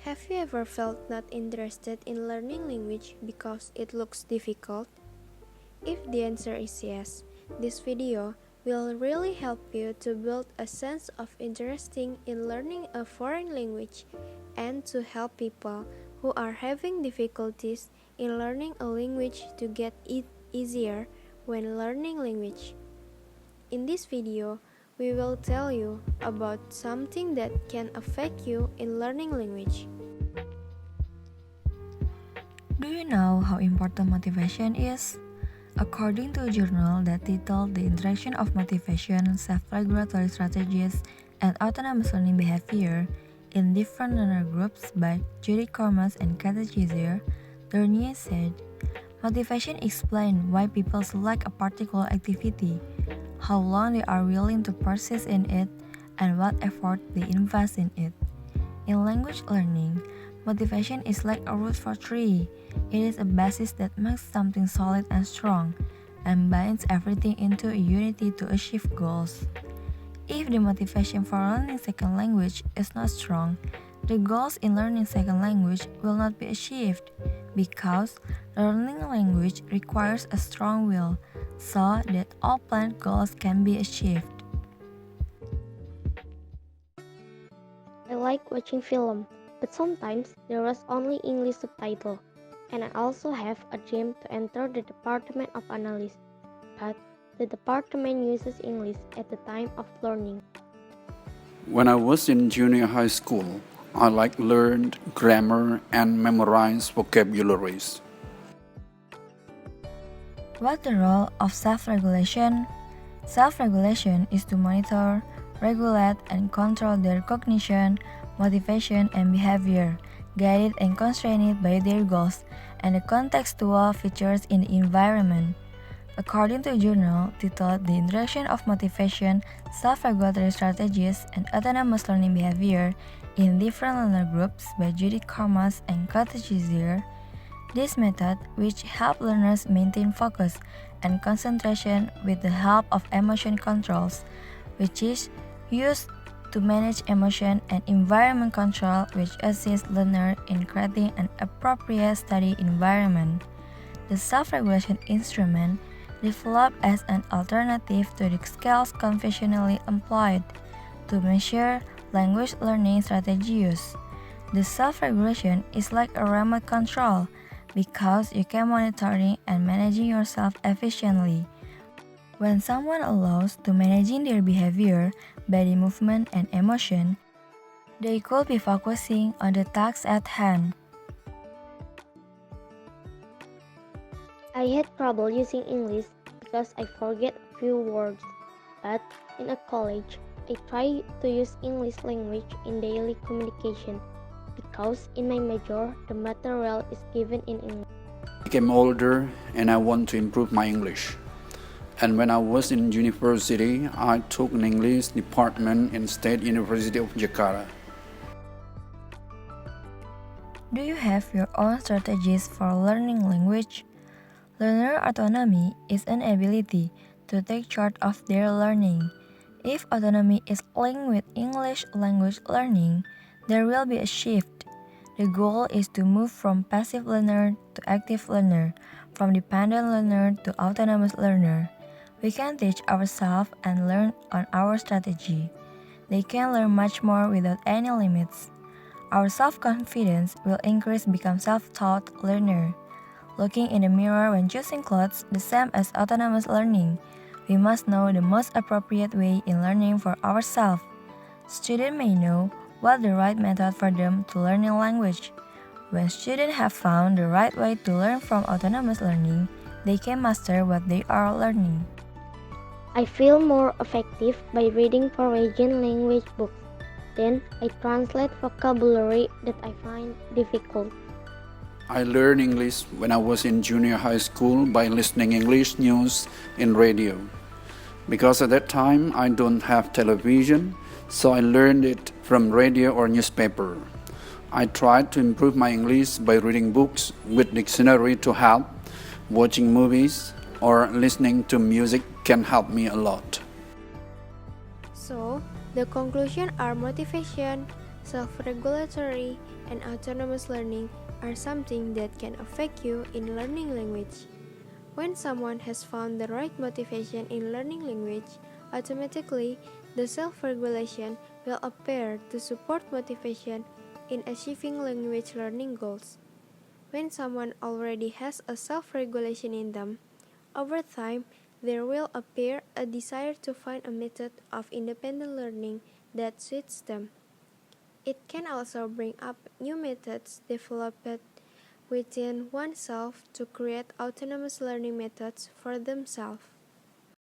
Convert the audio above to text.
Have you ever felt not interested in learning language because it looks difficult? If the answer is yes, this video will really help you to build a sense of interest in learning a foreign language and to help people who are having difficulties in learning a language to get it easier when learning language. In this video, we will tell you about something that can affect you in learning language. Do you know how important motivation is? According to a journal that titled The Interaction of Motivation, Self-Regulatory Strategies, and Autonomous Learning Behavior in Different Learner Groups by Judy Cormas and Kathy Chizier, Dernier said, motivation explains why people select a particular activity, how long they are willing to persist in it, and what effort they invest in it. In language learning, motivation is like a root for tree. It is a basis that makes something solid and strong, and binds everything into a unity to achieve goals. If the motivation for learning second language is not strong, the goals in learning second language will not be achieved, because learning language requires a strong will, so that all planned goals can be achieved. I like watching film, but sometimes there was only English subtitle, and I also have a dream to enter the Department of Analysis, but the department uses English at the time of learning. When I was in junior high school, I learned grammar and memorized vocabularies. What's the role of self-regulation? Self-regulation is to monitor, regulate, and control their cognition, motivation, and behavior, guided and constrained by their goals and the contextual features in the environment. According to a journal titled The Interaction of Motivation, Self-Regulatory Strategies, and Autonomous Learning Behavior in Different Learner Groups by Judy Cormas and Kathy Chizier, this method, which helps learners maintain focus and concentration with the help of emotion controls, which is used to manage emotion, and environment control, which assists learners in creating an appropriate study environment. The self-regulation instrument developed as an alternative to the scales conventionally employed to measure language learning strategy use. The self-regulation is like a remote control because you can monitoring and managing yourself efficiently. When someone allows to managing their behavior, body movement, and emotion, they could be focusing on the task at hand. I had trouble using English because I forget a few words, but in a college, I tried to use English language in daily communication because in my major, the material is given in English. I became older and I want to improve my English. And when I was in university, I took an English department in State University of Jakarta. Do you have your own strategies for learning language? Learner autonomy is an ability to take charge of their learning. If autonomy is linked with English language learning, there will be a shift. The goal is to move from passive learner to active learner, from dependent learner to autonomous learner. We can teach ourselves and learn on our strategy. They can learn much more without any limits. Our self-confidence will increase become self-taught learner. Looking in the mirror when choosing clothes, the same as autonomous learning. We must know the most appropriate way in learning for ourselves. Students may know what the right method for them to learning language. When students have found the right way to learn from autonomous learning, they can master what they are learning. I feel more effective by reading foreign language books. Then I translate vocabulary that I find difficult. I learned English when I was in junior high school by listening English news in radio. Because at that time I don't have television, so I learned it from radio or newspaper. I tried to improve my English by reading books with dictionary to help. Watching movies or listening to music can help me a lot. So, the conclusion are motivation, Self-regulatory and autonomous learning are something that can affect you in learning language. When someone has found the right motivation in learning language, automatically the self-regulation will appear to support motivation in achieving language learning goals. When someone already has a self-regulation in them, over time there will appear a desire to find a method of independent learning that suits them. It can also bring up new methods developed within oneself to create autonomous learning methods for themselves.